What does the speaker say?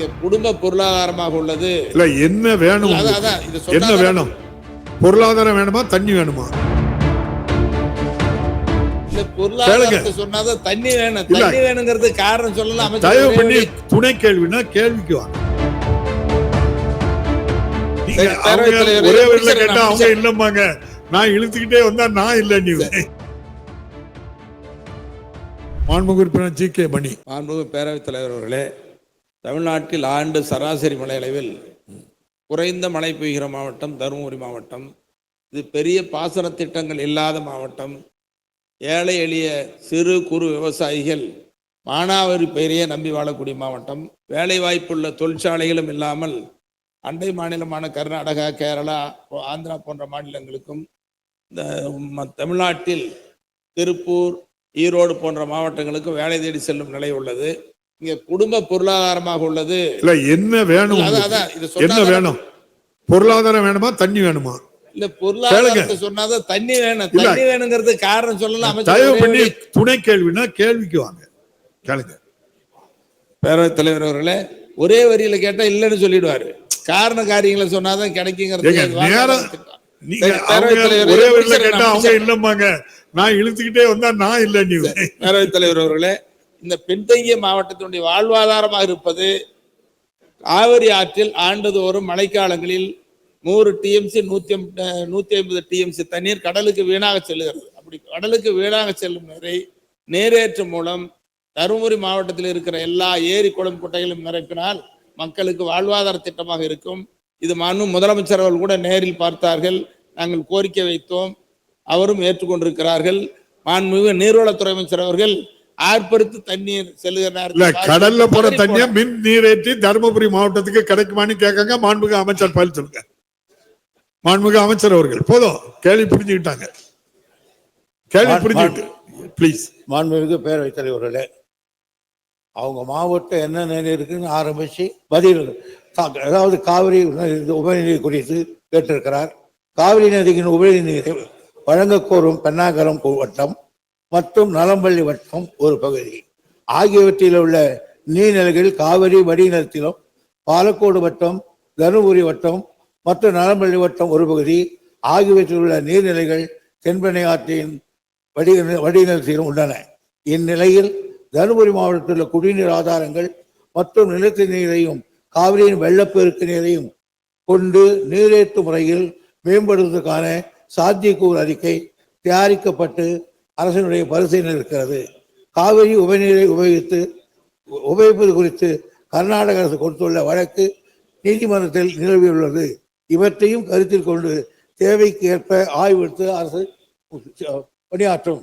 இங்க குடும்ப பொருளாதாரமாக உள்ளது. இல்ல என்ன வேணும், என்ன வேணும்? பொருளாதாரம் வேணுமா, தண்ணி வேணுமா? இல்ல பொருளாதாரத்தை சொன்னாதான் தண்ணி வேணும். தண்ணி வேணுங்கிறது காரணம் சொல்லலாம். தயவு பண்ணி துணை கேள்வினா கேள்விக்கு வாங்க. ஒரே வரியில கேட்டா அவங்க இல்லம்மாங்க, நான் இழுத்துக்கிட்டே வந்தா நான் இல்ல. நீ மாண்புமிகு உறுப்பினர் ஜி கே மணி. மாண்புமிகு பேரவைத் தலைவர் அவர்களே, தமிழ்நாட்டில் ஆண்டு சராசரி மழை அளவில் குறைந்த மழை பெய்கிற மாவட்டம் தருமபுரி மாவட்டம். இது பெரிய பாசன திட்டங்கள் இல்லாத மாவட்டம். ஏழை எளிய சிறு குறு விவசாயிகள் மானாவாரி பயிரையே நம்பி வாழக்கூடிய மாவட்டம். வேலை வாய்ப்புள்ள தொழிற்சாலைகளும் இல்லாமல் அண்டை மாநிலமான கர்நாடகா, கேரளா, ஆந்திரா போன்ற மாநிலங்களுக்கும் இந்த தமிழ்நாட்டில் திருப்பூர், ஈரோடு போன்ற மாவட்டங்களுக்கும் வேலை தேடி செல்லும் நிலை உள்ளது. இங்க குடும்ப பொருளாதாரமாக உள்ளது. இல்ல என்ன வேணும், என்ன வேணும்? பொருளாதாரம் வேணுமா, தண்ணி வேணுமா? இல்ல பொருளாதாரத்தை சொன்னாதான் தண்ணி வேணும். தண்ணி வேணுங்கிறது காரணம் சொல்லலாம். தயவு பண்ணி துணை கேள்வினா கேள்விக்கு வாங்க, கேளுங்க. பேரவைத் தலைவர் அவர்களே, ஒரே வரியில கேட்டா இல்லன்னு சொல்லிடுவாரு. காரண காரியங்களை சொன்னாதான் கிடைக்குங்கிறது. ஒரே வரியில கேட்டா அவங்க இல்லம்மாங்க, நான் இழுத்துக்கிட்டே வந்தா நான் இல்ல. நீ பேரவைத் தலைவர் அவர்களே, இந்த பின்தங்கிய மாவட்டத்தினுடைய வாழ்வாதாரமாக இருப்பது காவிரி ஆற்றில் ஆண்டுதோறும் மழைக்காலங்களில் 100 TMC 150 TMC தண்ணீர் கடலுக்கு வீணாக செல்லுகிறது. அப்படி கடலுக்கு வீணாக செல்லும் நீரை நீரேற்று மூலம் தருமபுரி மாவட்டத்தில் இருக்கிற எல்லா ஏரி குளம் குட்டைகளும் நிரப்பினால் மக்களுக்கு வாழ்வாதார திட்டமாக இருக்கும். இது முதலமைச்சர் அவர்கள் கூட நேரில் பார்த்தார்கள். நாங்கள் கோரிக்கை வைத்தோம், அவரும் ஏற்றுக்கொண்டிருக்கிறார்கள். மாண்புமிகு நீர்வளத்துறை அமைச்சர் அவர்கள் ஆர்ப்பரித்து தண்ணீர் செல்லுகிற கடல்ல போற தண்ணியை மின் நீரேற்றி தருமபுரி மாவட்டத்துக்கு கிடைக்குமான்னு கேட்காங்க. மாண்புமிகு அமைச்சர் பதில் சொல்லுங்க. மாண்புமிகு அமைச்சர் அவர்கள் போதும், கேள்வி புரிஞ்சுக்கிட்டாங்க. கேள்வி புரிஞ்சுக்கிட்டு பிளீஸ். மாண்புமிகு பேரவைத் தலைவர்களே, அவங்க மாவட்டம் என்ன நிலை இருக்குன்னு ஆரம்பிச்சு பதில், அதாவது காவிரி உபநீர் குறித்து கேட்டிருக்கிறார். காவிரி நதியின் உபநீரை வழங்க கோரும் பெண்ணாகரம் வட்டம் மற்றும் நலம்பள்ளி வட்டம் ஒரு பகுதி ஆகியவற்றில் உள்ள நீர்நிலைகள் காவிரி வடிநிலத்திலும், பாலக்கோடு வட்டம், தருமபுரி வட்டம் மற்றும் நலம்பள்ளி வட்டம் ஒரு பகுதி ஆகியவற்றில் உள்ள நீர்நிலைகள் தென்பெண்ணை ஆற்றின் வடிநிலத்திலும் உள்ளன. இந்நிலையில் தருமபுரி மாவட்டத்தில் உள்ள குடிநீர் ஆதாரங்கள் மற்றும் நிலத்தடி நீரையும் காவிரியின் வெள்ளப்பெருக்கு நீரையும் கொண்டு நீரேற்று முறையில் மேம்படுவதற்கான சாத்தியக்கூறு அறிக்கை தயாரிக்கப்பட்டு அரசினுடைய பரிசீலனை இருக்கிறது. காவிரி உபநீரை உபயோகிப்பது குறித்து கர்நாடக அரசு கொடுத்துள்ள வழக்கு நீதிமன்றத்தில் நிலவியுள்ளது. இவற்றையும் கருத்தில் கொண்டு தேவைக்கு ஏற்ப ஆய்வெடுத்து அரசு பணியாற்றும்.